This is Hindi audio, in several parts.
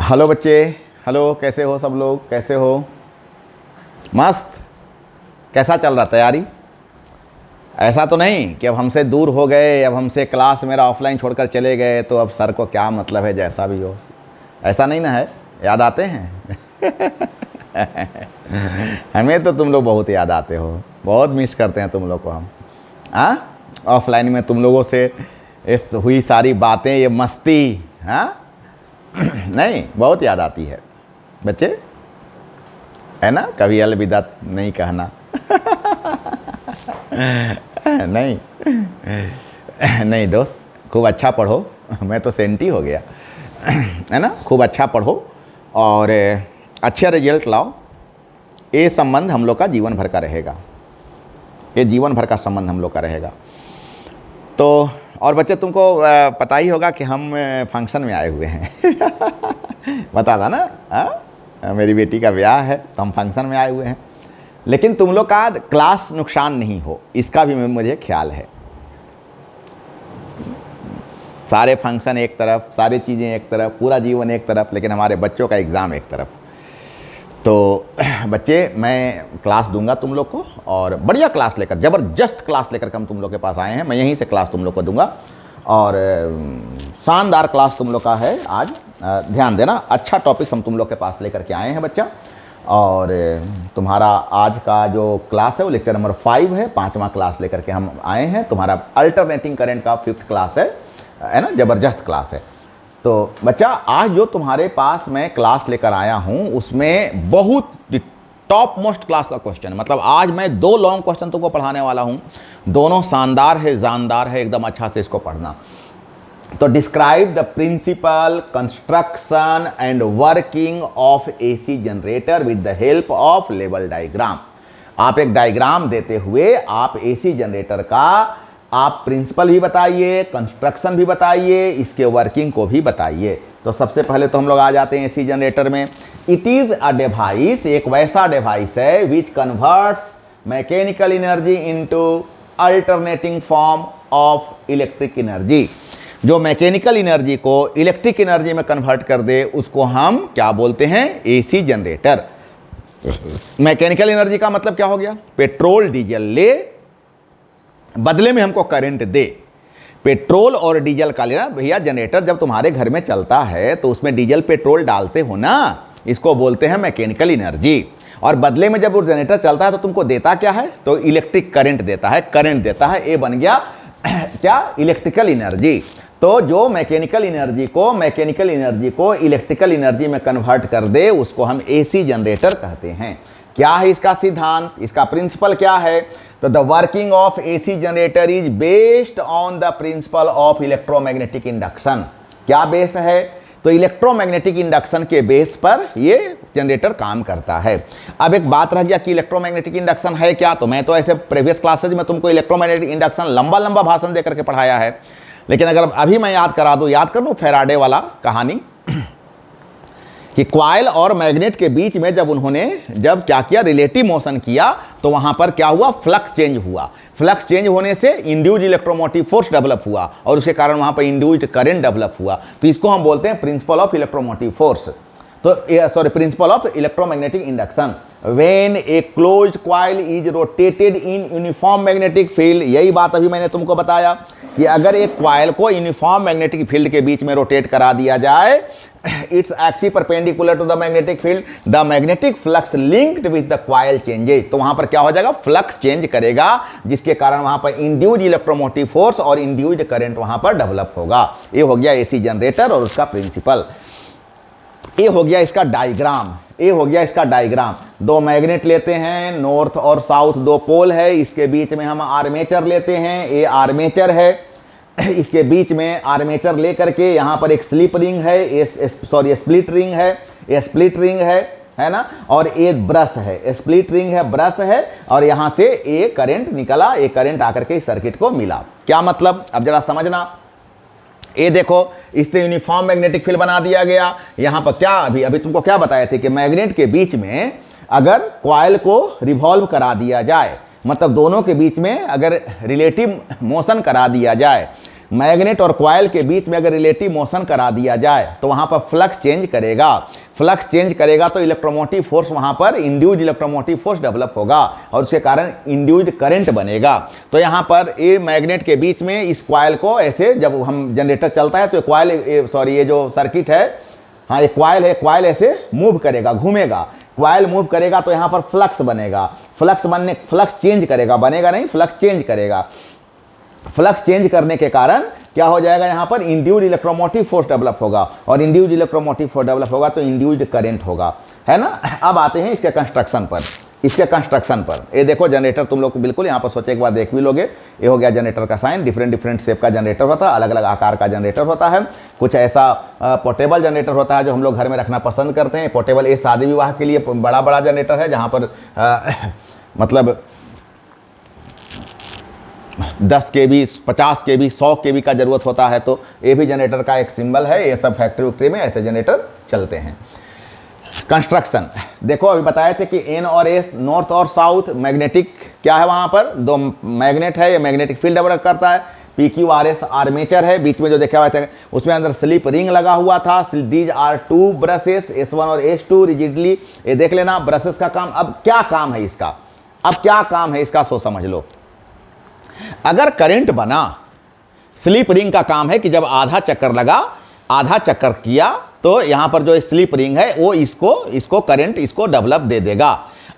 हेलो बच्चे। हेलो, कैसे हो सब लोग? कैसे हो? मस्त। कैसा चल रहा तैयारी? ऐसा तो नहीं कि अब हमसे दूर हो गए, अब हमसे क्लास मेरा ऑफलाइन छोड़कर चले गए तो अब सर को क्या मतलब है, जैसा भी हो। ऐसा नहीं ना है? याद आते हैं? हमें तो तुम लोग बहुत याद आते हो, बहुत मिस करते हैं तुम लोग को हम। हाँ, ऑफलाइन में तुम लोगों से इस हुई सारी बातें, ये मस्ती, हाँ नहीं, बहुत याद आती है बच्चे, है ना? कभी अलविदा नहीं कहना। नहीं, नहीं दोस्त, खूब अच्छा पढ़ो। मैं तो सेंटी हो गया, है ना? खूब अच्छा पढ़ो और अच्छे रिजल्ट लाओ। ये संबंध हम लोग का जीवन भर का रहेगा, ये जीवन भर का संबंध हम लोग का रहेगा। तो और बच्चे, तुमको पता ही होगा कि हम फंक्शन में आए हुए हैं। पता था ना? मेरी बेटी का ब्याह है तो हम फंक्शन में आए हुए हैं। लेकिन तुम लोग का क्लास नुकसान नहीं हो, इसका भी मुझे ख्याल है। सारे फंक्शन एक तरफ, सारी चीज़ें एक तरफ, पूरा जीवन एक तरफ, लेकिन हमारे बच्चों का एग्ज़ाम एक तरफ। तो बच्चे, मैं क्लास दूंगा तुम लोग को, और बढ़िया क्लास लेकर, ज़बरदस्त क्लास लेकर हम तुम लोग के पास आए हैं। मैं यहीं से क्लास तुम लोग को दूंगा और शानदार क्लास तुम लोग का है आज। ध्यान देना, अच्छा टॉपिक्स हम तुम लोग के पास लेकर के आए हैं बच्चा। और तुम्हारा आज का जो क्लास है वो लेक्चर नंबर 5 है, 5वां क्लास लेकर के हम आए हैं। तुम्हारा अल्टरनेटिंग करंट का 5th क्लास है ना? ज़बरदस्त क्लास है। तो बच्चा, आज जो तुम्हारे पास मैं क्लास लेकर आया हूं उसमें बहुत टॉप मोस्ट क्लास का क्वेश्चन है। मतलब आज मैं 2 लॉन्ग क्वेश्चन तुमको पढ़ाने वाला हूं, दोनों शानदार है, जानदार है, एकदम अच्छा से इसको पढ़ना। तो describe the principle, construction and working of AC generator with the help of level diagram. आप एक डायग्राम देते हुए आप एसी जनरेटर का आप प्रिंसिपल भी बताइए, कंस्ट्रक्शन भी बताइए, इसके वर्किंग को भी बताइए। तो सबसे पहले तो हम लोग आ जाते हैं एसी जनरेटर में। इट इज अ डिवाइस, एक वैसा डिवाइस है which converts mechanical energy into alternating form of electric energy. जो मैकेनिकल एनर्जी को इलेक्ट्रिक एनर्जी में कन्वर्ट कर दे उसको हम क्या बोलते हैं? AC generator. मैकेनिकल एनर्जी का मतलब क्या हो गया? पेट्रोल डीजल ले, बदले में हमको करंट दे। पेट्रोल और डीजल का लेना भैया। जनरेटर जब तुम्हारे घर में चलता है तो उसमें डीजल पेट्रोल डालते हो ना, इसको बोलते हैं मैकेनिकल एनर्जी। और बदले में जब वो जनरेटर चलता है तो तुमको देता क्या है? तो इलेक्ट्रिक करंट देता है, करंट देता है। ये बन गया क्या? Electrical energy. तो जो मैकेनिकल एनर्जी को इलेक्ट्रिकल एनर्जी में कन्वर्ट कर दे उसको हम एसी जनरेटर कहते हैं। क्या है इसका सिद्धांत, इसका प्रिंसिपल क्या है? तो the working of AC generator is based on the principle of electromagnetic induction. क्या बेस है? तो इलेक्ट्रोमैग्नेटिक इंडक्शन के बेस पर ये जनरेटर काम करता है। अब एक बात रह गया कि इलेक्ट्रोमैग्नेटिक इंडक्शन है क्या? तो मैं तो ऐसे प्रीवियस क्लासेज में तुमको इलेक्ट्रोमैग्नेटिक इंडक्शन लंबा लंबा भाषण देकर के पढ़ाया है, लेकिन अगर अभी मैं याद करा दूं, याद कर लूं फैराडे वाला कहानी कि क्वाइल और मैग्नेट के बीच में जब उन्होंने क्या किया, रिलेटिव मोशन किया, तो वहां पर क्या हुआ? फ्लक्स चेंज हुआ। फ्लक्स चेंज होने से इंड्यूस्ड इलेक्ट्रोमोटिव फोर्स डेवलप हुआ और उसके कारण वहां पर इंड्यूस्ड करंट डेवलप हुआ। तो इसको हम बोलते हैं प्रिंसिपल ऑफ इलेक्ट्रोमोटिव फोर्स। तो principle of electromagnetic induction. When a closed coil is rotated in uniform magnetic field, यही बात अभी मैंने तुमको बताया कि अगर एक कॉइल को यूनिफॉर्म मैग्नेटिक फील्ड के बीच में रोटेट करा दिया जाए, its axis perpendicular to the magnetic field, the magnetic flux linked with the coil changes. तो वहां पर क्या हो जाएगा? फ्लक्स चेंज करेगा, जिसके कारण वहां पर इंड्यूस्ड इलेक्ट्रोमोटिव फोर्स और इंड्यूस्ड करंट वहां पर डेवलप होगा। ये हो गया एसी जनरेटर और उसका प्रिंसिपल। ये हो गया इसका डायग्राम। 2 मैग्नेट लेते हैं, नॉर्थ और साउथ 2 पोल है, इसके बीच में हम आर्मेचर लेते हैं, ये आर्मेचर है। इसके बीच में आर्मेचर लेकर के यहाँ पर एक स्लिप रिंग है, स्प्लिट रिंग है ना? और एक ब्रश है, स्प्लिट रिंग है, ब्रश है, और यहाँ से एक करंट निकला, एक करंट आकर के इस सर्किट को मिला। क्या मतलब? अब जरा समझना। ये देखो, इससे यूनिफॉर्म मैग्नेटिक फील्ड बना दिया गया। यहाँ पर क्या अभी तुमको क्या बताए थे कि मैग्नेट के बीच में अगर कॉइल को रिवॉल्व करा दिया जाए, मतलब दोनों के बीच में अगर रिलेटिव मोशन करा दिया जाए, मैग्नेट और कॉइल के बीच में अगर रिलेटिव मोशन करा दिया जाए तो वहाँ पर फ्लक्स चेंज करेगा। फ्लक्स चेंज करेगा तो इलेक्ट्रोमोटिव फोर्स वहाँ पर इंड्यूस्ड इलेक्ट्रोमोटिव फोर्स डेवलप होगा और उसके कारण इंड्यूस्ड करंट बनेगा। तो यहाँ पर ये मैग्नेट के बीच में इस कॉइल को ऐसे जब हम जनरेटर चलता है तो कॉइल ये जो सर्किट है, हाँ ये कॉइल है, कॉइल ऐसे मूव करेगा, घूमेगा, कॉइल मूव करेगा तो यहाँ पर फ्लक्स बनेगा। फ्लक्स चेंज करेगा, बनेगा नहीं, फ्लक्स चेंज करेगा। फ्लक्स चेंज करने के कारण क्या हो जाएगा, यहाँ पर इंड्यूस्ड इलेक्ट्रोमोटिव फोर्स डेवलप होगा और इंड्यूस्ड इलेक्ट्रोमोटिव फोर्स डेवलप होगा तो इंड्यूस्ड करंट होगा, है ना। अब आते हैं इसके कंस्ट्रक्शन पर। ये देखो जनरेटर, तुम लोग बिल्कुल यहाँ पर सोचे एक बार देख भी लोगे। ये हो गया जनरेटर का साइन, डिफरेंट शेप का जनरेटर होता है, अलग अलग आकार का जनरेटर होता है। कुछ ऐसा पोर्टेबल जनरेटर होता है जो हम लोग घर में रखना पसंद करते हैं। पोर्टेबल ये शादी विवाह के लिए बड़ा जनरेटर है जहाँ पर मतलब 10 kV, 50 kV, 100 kV का ज़रूरत होता है। तो ये भी जनरेटर का एक सिंबल है। ये सब फैक्ट्री वैक्ट्री में ऐसे जनरेटर चलते हैं। कंस्ट्रक्शन देखो, अभी बताए थे कि एन और एस, नॉर्थ और साउथ, मैग्नेटिक क्या है, वहाँ पर 2 मैग्नेट है, ये मैग्नेटिक फील्ड डेवलप करता है। P Q R S armature है, बीच में जो देखा हुआ था उसमें अंदर स्लिप रिंग लगा हुआ था। दीज आर 2 ब्रशेस, S1 और S2 रिजिडली। ये देख लेना ब्रशेस का काम। अब क्या काम है इसका, सो समझ लो। अगर करंट बना, स्लिप रिंग का काम है कि जब आधा चक्कर लगा, आधा चक्कर किया तो यहां पर जो स्लिप रिंग है वो इसको करंट इसको डेवलप दे देगा।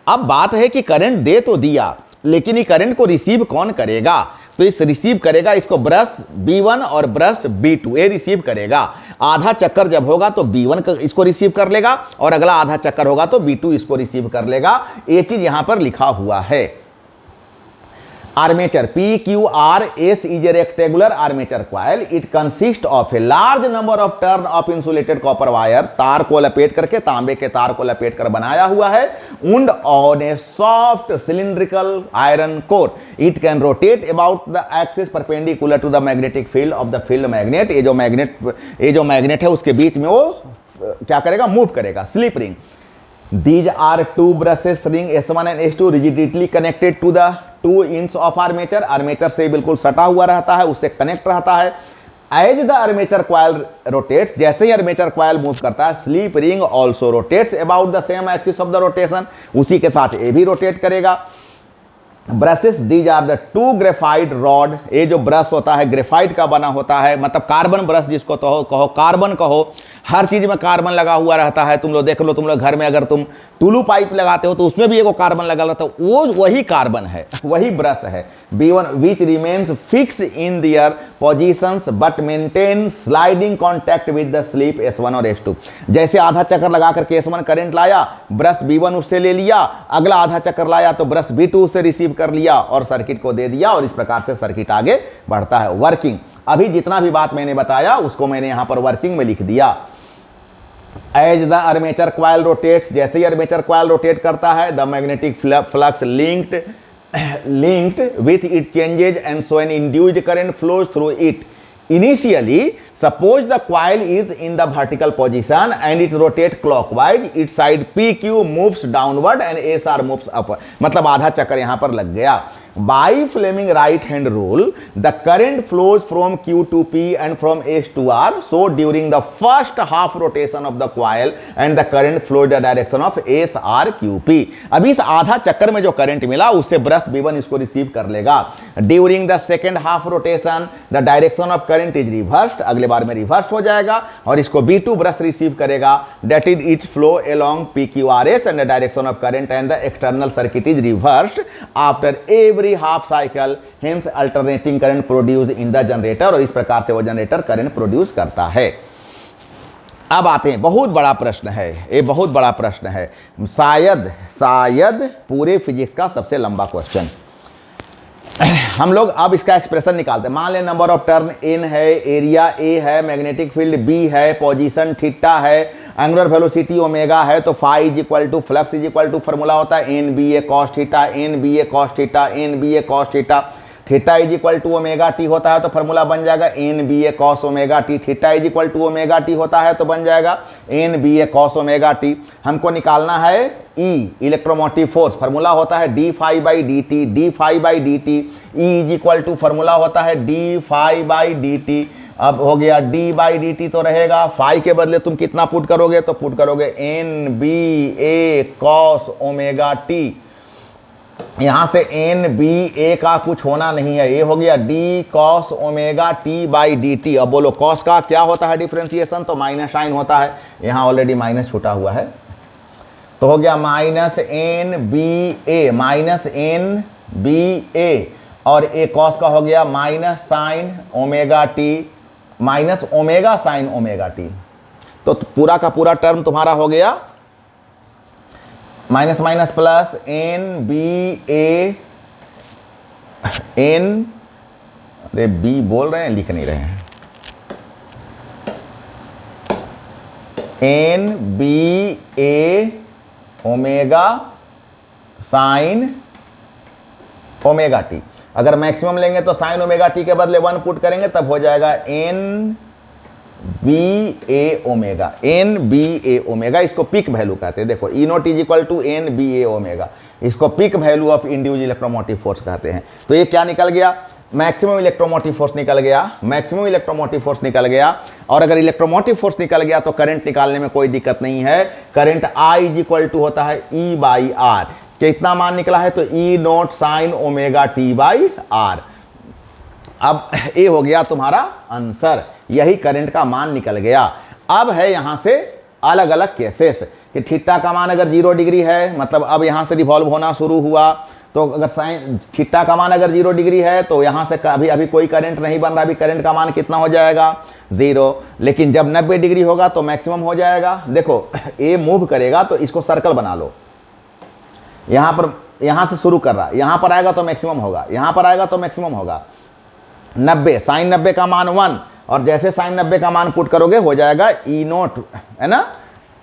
अब बात है कि करंट दे तो दिया, लेकिन ये करंट को रिसीव कौन करेगा, तो इस रिसीव करेगा इसको ब्रश B1 और ब्रश B2 ये रिसीव करेगा। आधा चक्कर जब होगा तो B1 इसको रिसीव कर लेगा और अगला आधा चक्कर होगा तो B2 इसको रिसीव कर लेगा। ये चीज यहां पर लिखा हुआ है। Armature PQRS is a rectangular armature coil. It consists of a large number of turn of insulated copper wire. तार को लपेट करके, तांबे के तार को लपेट कर बनाया हुआ है। wound on a soft cylindrical iron core. It can rotate about the axis perpendicular to the magnetic field of the field magnet. ये जो मैग्नेट है उसके बीच में वो क्या करेगा, मूव करेगा। Slip ring, these are 2 brushes ring S1 and S2 rigidly connected to the 2 ends of armature. Armature से बिल्कुल सटा हुआ रहता है, उससे कनेक्ट रहता है। As the armature coil rotates, जैसे ही आर्मेचर कॉइल मूव करता है, slip ring also rotates about the same axis of the rotation. उसी के साथ ये भी रोटेट करेगा। Brushes, these are the 2 graphite rod. ये जो ब्रश होता है ग्रेफाइट का बना होता है, मतलब कार्बन ब्रश जिसको तो कहो, कार्बन कहो, हर चीज में कार्बन लगा हुआ रहता है। तुम लोग देख लो, तुम लोग घर में अगर तुम टूलू पाइप लगाते हो तो उसमें भी एगो कार्बन लगा रहता है, वो वही कार्बन है, वही ब्रश है। B1 which remains fixed in their positions but maintain sliding contact with the slip S1 और S2। जैसे आधा चक्कर लगा करके S1 करंट लाया, ब्रश B1 उससे ले लिया, अगला आधा चक्कर लाया तो ब्रश B2 उससे रिसीव कर लिया और सर्किट को दे दिया, और इस प्रकार से सर्किट आगे बढ़ता है। वर्किंग, अभी जितना भी बात मैंने बताया उसको मैंने यहां पर वर्किंग में लिख दिया। As the armature coil rotates, जैसे ही आर्मेचर कॉइल रोटेट करता है, the magnetic flux linked with it changes and so an induced current flows through it. Initially, suppose the coil is in the vertical position and it rotates clockwise, its side PQ moves downward and SR moves upward. मतलब आधा चक्कर यहां पर लग गया। By Fleming right hand rule, the current flows from Q to P and from S to R. So during the first half rotation of the coil and the current flows the direction of S R Q P. अभी इस आधा चक्कर में जो करंट मिला उससे ब्रश B1 इसको रिसीव कर लेगा। During the second half rotation, the direction of current is reversed. अगले बार में रिवर्स हो जाएगा और इसको B2 ब्रश रिसीव करेगा। That is its flow along PQRS and the direction of current and the external circuit is reversed after every half cycle, hence alternating current produce in the generator, और इस प्रकार से वो जनरेटर करंट प्रोड्यूस करता है। अब आते हैं, बहुत बड़ा प्रश्न है ये, बहुत बड़ा प्रश्न है, शायद पूरे फिजिक्स का सबसे लंबा क्वेश्चन। हम लोग अब इसका एक्सप्रेशन निकालते हैं। मान लें नंबर ऑफ टर्न n है, एरिया a है, मैग्नेटिक फील्ड B है, पोजीशन थीटा है, एंगुलर वेलोसिटी ओमेगा है, तो phi is equal to flux is equal to formula होता है NBA cos theta, NBA cos theta, NBA cos theta. Theta is equal to omega T होता है तो फॉर्मूला बन जाएगा N B A cos omega T. Theta is equal to omega T होता है तो बन जाएगा N B A cos omega T. हमको निकालना है ई, इलेक्ट्रोमोटिव फोर्स, फॉर्मूला होता है D phi by D T. D phi by D T E is equal to formula होता है D phi by D T. अब हो गया डी बाई डी टी तो रहेगा, फाई के बदले तुम कितना पुट करोगे तो पुट करोगे N B A cos omega T. यहां से एन बी ए का कुछ होना नहीं है, ये हो गया D cos omega T by D T. अब बोलो कॉस का क्या होता है डिफ्रेंसिएशन, तो माइनस साइन होता है, यहां ऑलरेडी माइनस छूटा हुआ है तो हो गया minus N B A, minus N B A, और ए कॉस का हो गया minus sine omega T, minus omega sine omega T. तो पूरा का पूरा टर्म तुम्हारा हो गया minus minus plus N B A N, अरे बी बोल रहे हैं लिख नहीं रहे हैं, N B A omega sine omega T. अगर मैक्सिमम लेंगे तो साइन ओमेगा टी के बदले 1 पुट करेंगे तब हो जाएगा N B A omega, N B A omega. इसको पिक वैल्यू कहते हैं। देखो E naught is equal to N B A omega, इसको peak value of induced electromotive force कहते हैं। तो ये क्या निकल गया, मैक्सिमम इलेक्ट्रोमोटिव फोर्स निकल गया, मैक्सिमम इलेक्ट्रोमोटिव फोर्स निकल गया। और अगर इलेक्ट्रोमोटिव फोर्स निकल गया तो करंट निकालने में कोई दिक्कत नहीं है। Current I is equal to होता है ई बाई आर। कितना मान निकला है तो E naught sine omega T by R. अब ये हो गया तुम्हारा आंसर, यही करंट का मान निकल गया। अब है यहां से अलग अलग केसेस कि थीटा का मान अगर 0 डिग्री है, मतलब अब यहां से रिवॉल्व होना शुरू हुआ तो अगर साइन थीटा का मान अगर 0 डिग्री है तो यहां से अभी कोई करंट नहीं बन रहा, अभी करंट का मान कितना हो जाएगा 0। लेकिन जब 90 डिग्री होगा तो मैक्सिमम हो जाएगा। देखो ए मूव करेगा तो इसको सर्कल बना लो, यहां पर, यहां से शुरू कर रहा, यहां पर आएगा तो मैक्सिमम होगा, यहां पर आएगा तो मैक्सिमम होगा 90, साइन 90 का मान 1, और जैसे साइन 90 का मान पुट करोगे हो जाएगा ई नोट, है ना,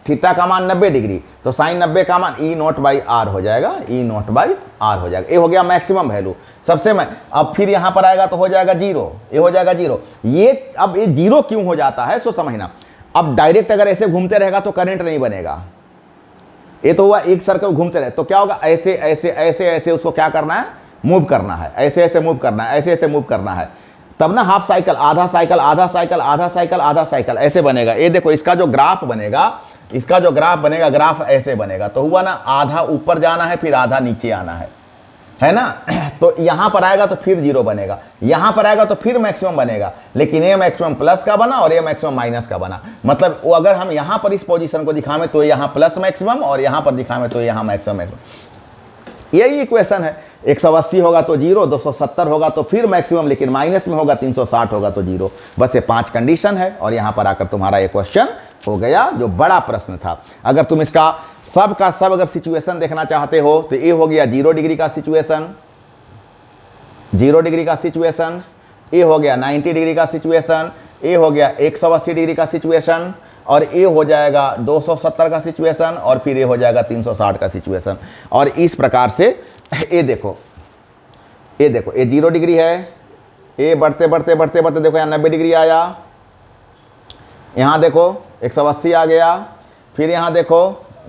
थीटा का मान 90 डिग्री तो साइन 90 का मान ई नोट बाई आर हो जाएगा, ई नोट बाई आर हो जाएगा। ये हो गया मैक्सिमम वैल्यू सबसे में। अब फिर यहां पर आएगा तो हो जाएगा 0, ये हो जाएगा 0। ये अब ये 0 क्यों हो जाता है सो समझना। अब डायरेक्ट अगर ऐसे घूमते रहेगा तो करंट नहीं बनेगा, ये तो हुआ एक सर्कल घूमते रहे तो क्या होगा, ऐसे ऐसे ऐसे ऐसे उसको क्या करना है, मूव करना है, ऐसे ऐसे मूव करना है, ऐसे ऐसे मूव करना है, तब ना हाफ साइकिल, आधा साइकिल, आधा साइकिल, आधा साइकिल, आधा साइकिल ऐसे बनेगा। ये देखो इसका जो ग्राफ बनेगा, इसका जो ग्राफ बनेगा, ग्राफ ऐसे बनेगा तो हुआ ना, आधा ऊपर जाना है फिर आधा नीचे आना है ना। तो यहां पर आएगा तो फिर 0 बनेगा, यहां पर आएगा तो फिर मैक्सिमम बनेगा, लेकिन ये मैक्सिमम प्लस का बना और ये मैक्सिमम माइनस का बना। मतलब वो अगर हम यहां पर इस पोजीशन को दिखावें तो यहां प्लस मैक्सिमम और यहां पर दिखावें तो यहां मैक्सिमम मैक्सिमम। यही इक्वेशन है। 180 होगा तो 0, 270 होगा तो फिर मैक्सिमम, लेकिन माइनस में होगा 360 होगा तो 0। बस ये 5 कंडीशन है और यहां पर आकर तुम्हारा ये क्वेश्चन हो गया जो बड़ा प्रश्न था। अगर तुम इसका सब का सब अगर सिचुएशन देखना चाहते हो तो ये हो गया 0 डिग्री का सिचुएशन, 0 डिग्री का सिचुएशन, ये हो गया 90 डिग्री का सिचुएशन, ये हो गया 180 डिग्री का सिचुएशन, और ये हो जाएगा 270 का सिचुएशन, और फिर ये हो जाएगा 360 का सिचुएशन। और इस प्रकार से ये देखो, ये देखो, ये 0 डिग्री है, ये बढ़ते बढ़ते बढ़ते बढ़ते देखो यहाँ 90 डिग्री आया, यहाँ देखो 180 आ गया, फिर यहाँ देखो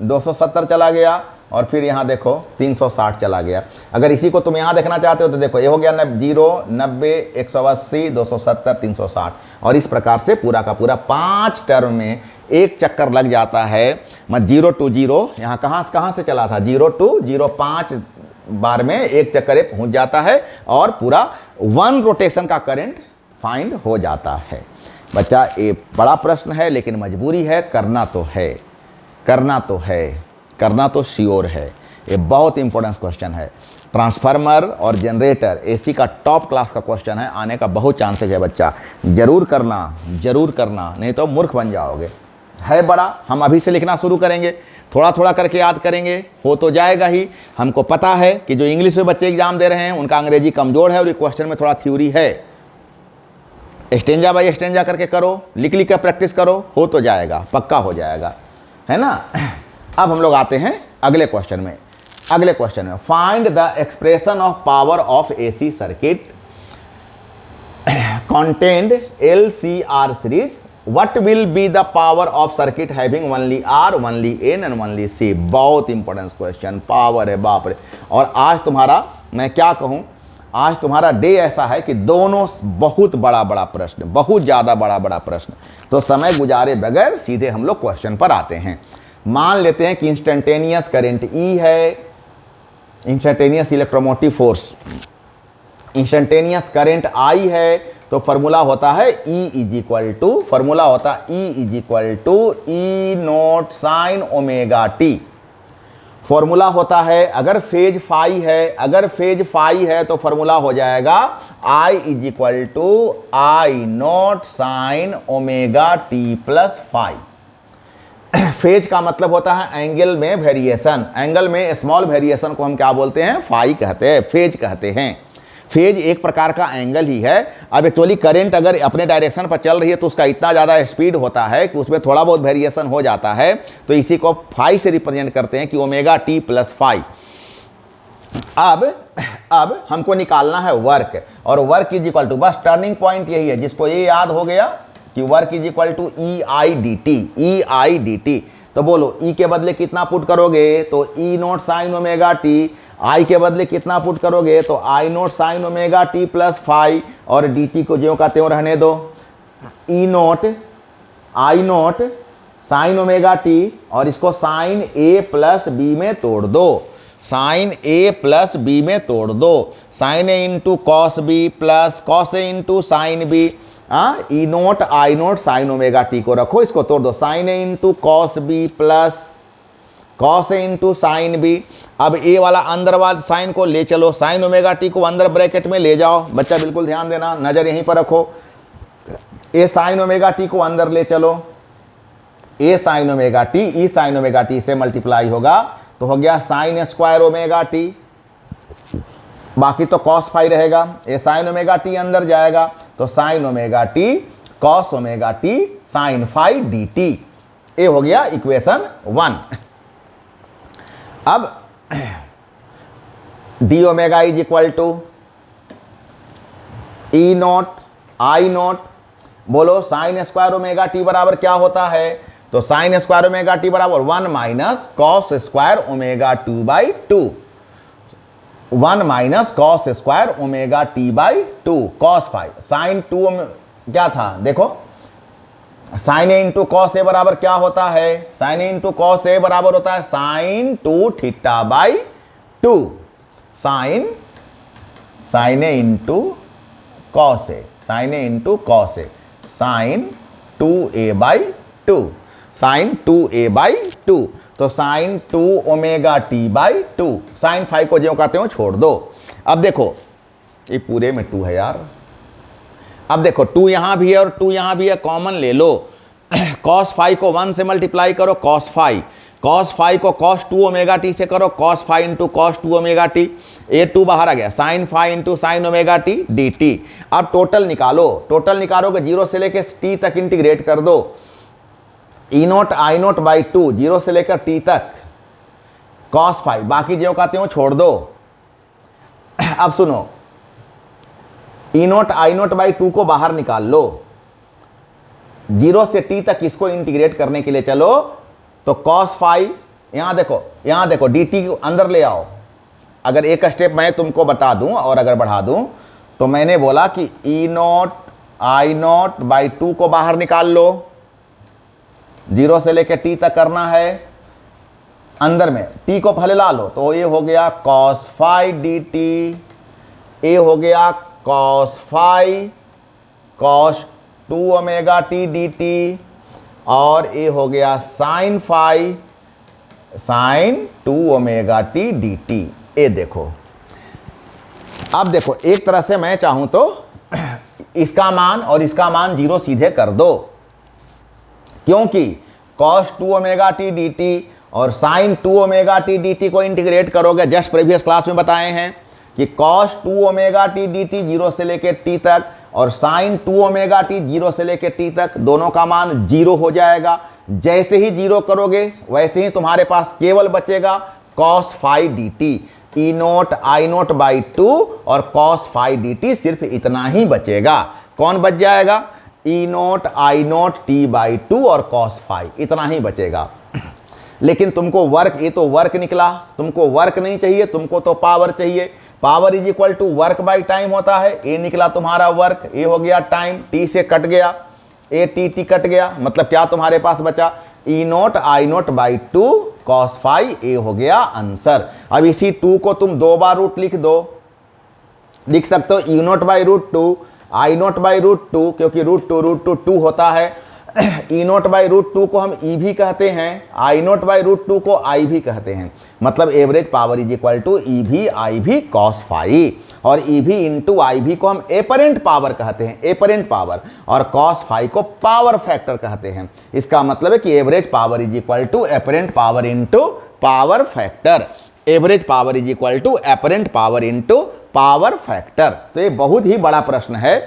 270 चला गया, और फिर यहाँ देखो 360 चला गया। अगर इसी को तुम यहाँ देखना चाहते हो तो देखो ये हो गया 0, 90, 180, 270, 360, और इस प्रकार से पूरा का पूरा 5 टर्म में एक चक्कर लग जाता है। मैं 0 to 0 यहाँ कहाँ से चला था, 0 to 0 5 बार में एक चक्कर पहुँच जाता है और पूरा 1 रोटेशन का करंट फाइंड हो जाता है। बच्चा ये बड़ा प्रश्न है लेकिन मजबूरी है, करना तो है, करना तो है, करना तो श्योर है। ये बहुत इंपॉर्टेंट क्वेश्चन है। ट्रांसफार्मर और जनरेटर एसी का टॉप क्लास का क्वेश्चन है, आने का बहुत चांसेस है बच्चा। जरूर करना, नहीं तो मूर्ख बन जाओगे। है बड़ा, हम अभी से लिखना शुरू करेंगे, थोड़ा थोड़ा करके याद करेंगे, हो तो जाएगा ही। हमको पता है कि जो इंग्लिश में बच्चे एग्जाम दे रहे हैं उनका अंग्रेजी कमज़ोर है और ये क्वेश्चन में थोड़ा थ्योरी है। स्टेंजा बाई स्टेंजा करके करो, लिख कर प्रैक्टिस करो, हो तो जाएगा, पक्का हो जाएगा, है ना। अब हम लोग आते हैं अगले क्वेश्चन में। Find the expression of power of AC circuit contained LCR series, what will be the power of circuit having only R, only N and only C? बहुत इंपॉर्टेंट क्वेश्चन, पावर है बाप रे। और आज तुम्हारा मैं क्या कहूँ, आज तुम्हारा डे ऐसा है कि दोनों बहुत बड़ा बड़ा प्रश्न, बहुत ज़्यादा बड़ा बड़ा प्रश्न। तो समय गुजारे बगैर सीधे हम लोग क्वेश्चन पर आते हैं। मान लेते हैं कि इंस्टेंटेनियस करंट E है, instantaneous electromotive force, instantaneous current I है, तो फॉर्मूला होता है E is equal to, formula होता है E is equal to E naught sine omega T. Formula होता है अगर फेज फाई है, अगर फेज फाई है तो फॉर्मूला हो जाएगा I is equal to I naught sine omega T plus phi. Phase का मतलब होता है एंगल में वेरिएशन, एंगल में स्मॉल वेरिएशन को हम क्या बोलते हैं, फाई कहते हैं, फेज कहते हैं। फेज एक प्रकार का एंगल ही है। अब एक्चुअली करंट अगर अपने डायरेक्शन पर चल रही है तो उसका इतना ज़्यादा स्पीड होता है कि उसमें थोड़ा बहुत वेरिएशन हो जाता है, तो इसी को फाई से रिप्रेजेंट करते हैं कि ओमेगा टी प्लस फाई। अब हमको निकालना है वर्क, और वर्क इज इक्वल टू, बस टर्निंग पॉइंट यही है जिसको ये याद हो गया कि work is equal to E I D T. तो बोलो ई के बदले कितना पुट करोगे, तो E naught sine omega T, I के बदले कितना पुट करोगे, तो I naught sine omega T plus phi, और डी टी को ज्यों का त्यों रहने दो। E naught I naught sine omega T, और इसको साइन ए प्लस बी में तोड़ दो, साइन ए प्लस बी में तोड़ दो, sine A into cos B plus cos A into sine B. E naught I naught sine omega T को रखो, इसको तोड़ दो, sine A into cos B plus cos A into sine B. अब ए वाला अंदर वाला साइन को ले चलो, साइन ओमेगा टी को अंदर ब्रैकेट में ले जाओ, बच्चा बिल्कुल ध्यान देना, नज़र यहीं पर रखो। ए साइन ओमेगा टी को अंदर ले चलो, A sine omega T E sine omega T से मल्टीप्लाई होगा तो हो गया साइन स्क्वायर ओमेगा टी, बाकी तो कॉस फाई रहेगा। ए साइन ओमेगा टी अंदर जाएगा तो sine omega T cos omega T sine phi D T. ये हो गया इक्वेशन 1। अब D omega is equal to E naught I naught, बोलो साइन स्क्वायर ओमेगा टी बराबर क्या होता है, तो साइन स्क्वायर ओमेगा टी बराबर 1 minus cos square omega 2 by 2, 1 minus cos square omega T by 2 cos phi. Sine 2 क्या था, देखो sine A into cos A बराबर क्या होता है, sine A into cos A बराबर होता है sine 2 theta by 2, sine A into cos A, sine A into cos A, sine 2a by 2, sine 2a by 2, तो sine 2 omega T by 2, sine phi को ज्यों कहते हो छोड़ दो। अब देखो ये पूरे में 2 है यार, अब देखो 2 यहाँ भी है और 2 यहाँ भी है, कॉमन ले लो। कॉस फाई को 1 से मल्टीप्लाई करो, कॉस फाई को कॉस 2 ओमेगा टी से करो, cos phi into cos 2 omega T, A 2 बाहर आ गया, sine phi into sine omega T D T. अब टोटल निकालो, टोटल निकालोगे 0 से लेकर टी तक इंटीग्रेट कर दो, E naught I naught by 2 0 से लेकर टी तक कॉस फाई, बाकी जो कहते हो छोड़ दो। अब सुनो, ई नोट आई नोट बाई 2 को बाहर निकाल लो, 0 से टी तक इसको इंटीग्रेट करने के लिए चलो, तो कॉस फाई यहाँ देखो डी टी को अंदर ले आओ। अगर एक स्टेप मैं तुमको बता दूं और अगर बढ़ा दूं तो मैंने बोला कि ई नोट आई नोट बाई 2 को बाहर निकाल लो, 0 से लेकर टी तक करना है, अंदर में टी को पहले ला लो, तो ये हो गया कॉस फाई डी टी, ये हो गया cos phi cos 2 omega T D T, और ये हो गया sine phi sine 2 omega T D T. ये देखो, अब देखो एक तरह से मैं चाहूं तो इसका मान और इसका मान 0 सीधे कर दो, क्योंकि cos 2 omega T D T और sine 2 omega T D T को इंटीग्रेट करोगे, जस्ट प्रीवियस क्लास में बताए हैं कि cos 2 omega T D T 0 से लेकर टी तक और साइन 2 ओमेगा टी 0 से लेकर टी तक, दोनों का मान 0 हो जाएगा। जैसे ही 0 करोगे वैसे ही तुम्हारे पास केवल बचेगा cos phi D T, E naught I naught by 2 और कॉस फाई डी टी, सिर्फ इतना ही बचेगा। कौन बच जाएगा, E naught I naught T by 2 और कॉस फाई, इतना ही बचेगा। लेकिन तुमको वर्क, ये तो वर्क निकला, तुमको वर्क नहीं चाहिए, तुमको तो पावर चाहिए। Power is equal to work by time होता है, ये निकला तुम्हारा वर्क, ये हो गया टाइम, टी से कट गया, ए टी टी कट गया, मतलब क्या तुम्हारे पास बचा, E naught I naught by 2 cos phi, ये हो गया आंसर। अब इसी 2 को तुम 2 बार रूट लिख दो, लिख सकते हो E naught by root 2, I naught by root 2, क्योंकि रूट टू 2 होता है। ई नोट बाई रूट 2 को हम ई भी कहते हैं, आई नोट बाई रूट 2 को आई भी कहते हैं। मतलब average power is equal to E भी आई भी कॉस फाई, और ई भी इंटू आई भी को हम एपरेंट पावर कहते हैं, एपरेंट पावर, और कॉस फाई को पावर फैक्टर कहते हैं। इसका मतलब है कि average power is equal to apparent power into power factor, average power is equal to apparent power into power factor. तो ये बहुत ही बड़ा प्रश्न है।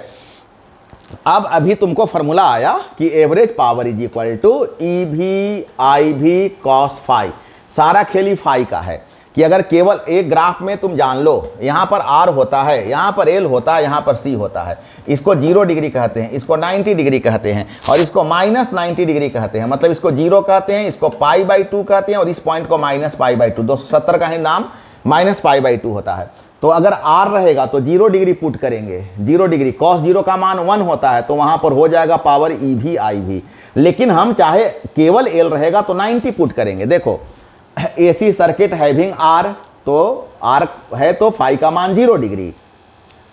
अब अभी तुमको फॉर्मूला आया कि average power is equal to E भी आई भी कॉस फाई, सारा खेल ही फाई का है। कि अगर केवल एक ग्राफ में तुम जान लो, यहाँ पर आर होता है, यहाँ पर एल होता है, यहाँ पर सी होता है, इसको 0 डिग्री कहते हैं, इसको 90 डिग्री कहते हैं, और इसको माइनस 90 डिग्री कहते हैं। मतलब इसको 0 कहते हैं, इसको पाई बाई 2 कहते हैं, और इस पॉइंट को माइनस पाई बाई 2, 270 का ही नाम माइनस पाई बाई 2 होता है। तो अगर आर रहेगा तो 0 डिग्री पुट करेंगे, 0 डिग्री, कॉस 0 का मान 1 होता है, तो वहां पर हो जाएगा पावर ई भी आई भी। लेकिन हम चाहे केवल एल रहेगा तो 90 पुट करेंगे। देखो एसी सर्किट हैविंग आर, तो आर है तो फाई का मान 0 डिग्री,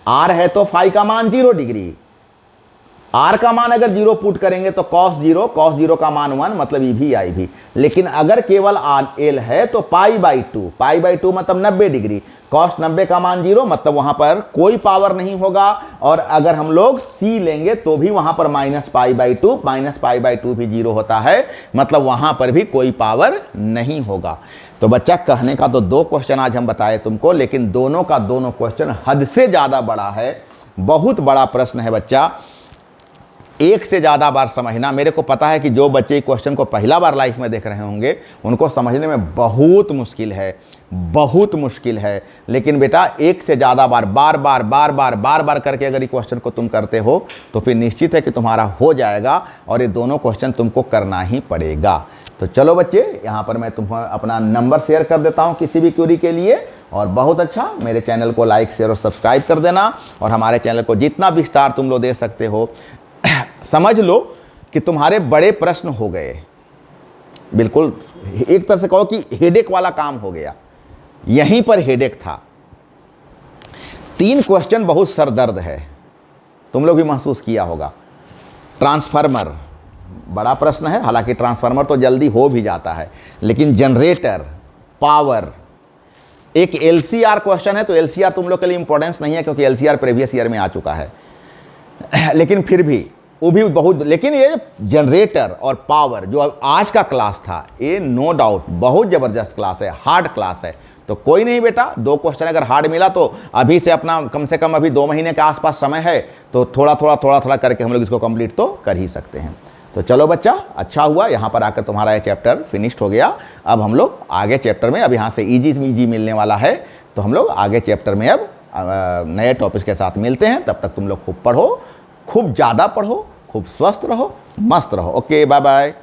आर है तो फाई का मान 0 डिग्री, आर का मान अगर 0 पुट करेंगे तो कॉस 0 का मान 1, मतलब ई भी आई भी। लेकिन अगर केवल आर एल है तो पाई बाई 2 मतलब 90 डिग्री, कॉस 90 का मान 0, मतलब वहां पर कोई पावर नहीं होगा। और अगर हम लोग सी लेंगे तो भी वहां पर माइनस पाई बाई 2 भी 0 होता है, मतलब वहां पर भी कोई पावर नहीं होगा। तो बच्चा कहने का तो 2 क्वेश्चन आज हम बताए तुमको, लेकिन दोनों का दोनों क्वेश्चन हद से ज्यादा बड़ा है, बहुत बड़ा प्रश्न है बच्चा। एक से ज़्यादा बार समझना। मेरे को पता है कि जो बच्चे क्वेश्चन को पहला बार लाइफ में देख रहे होंगे उनको समझने में बहुत मुश्किल है, बहुत मुश्किल है। लेकिन बेटा एक से ज़्यादा बार बार बार करके अगर ये क्वेश्चन को तुम करते हो तो फिर निश्चित है कि तुम्हारा हो जाएगा, और ये दोनों क्वेश्चन तुमको करना ही पड़ेगा। तो चलो बच्चे, यहाँ पर मैं तुम्हें अपना नंबर शेयर कर देता हूँ किसी भी क्वेरी के लिए। और बहुत अच्छा, मेरे चैनल को लाइक शेयर और सब्सक्राइब कर देना, और हमारे चैनल को जितना विस्तार तुम लोग दे सकते हो। समझ लो कि तुम्हारे बड़े प्रश्न हो गए, बिल्कुल एक तरह से कहो कि हेडेक वाला काम हो गया, यहीं पर हेडेक था। 3 क्वेश्चन बहुत सरदर्द है, तुम लोग भी महसूस किया होगा। ट्रांसफार्मर बड़ा प्रश्न है, हालांकि ट्रांसफार्मर तो जल्दी हो भी जाता है, लेकिन जनरेटर, पावर, एक एलसीआर क्वेश्चन है। तो एलसीआर तुम लोग के लिए इंपॉर्टेंस नहीं है क्योंकि एलसीआर प्रीवियस ईयर में आ चुका है, लेकिन फिर भी वो भी बहुत। लेकिन ये जनरेटर और पावर जो आज का क्लास था, ये नो डाउट बहुत ज़बरदस्त क्लास है, हार्ड क्लास है। तो कोई नहीं बेटा, 2 क्वेश्चन अगर हार्ड मिला तो अभी से अपना कम से कम अभी 2 महीने के आसपास समय है, तो थोड़ा थोड़ा करके हम लोग इसको कंप्लीट तो कर ही सकते हैं। तो चलो बच्चा, अच्छा हुआ यहाँ पर आकर तुम्हारा ये चैप्टर फिनिश्ड हो गया। अब हम लोग आगे चैप्टर में, अब यहाँ से ईजी मिलने वाला है, तो हम लोग आगे चैप्टर में अब नए टॉपिक्स के साथ मिलते हैं। तब तक तुम लोग खूब पढ़ो, खूब ज़्यादा पढ़ो, खूब स्वस्थ रहो, मस्त रहो। Okay, bye bye.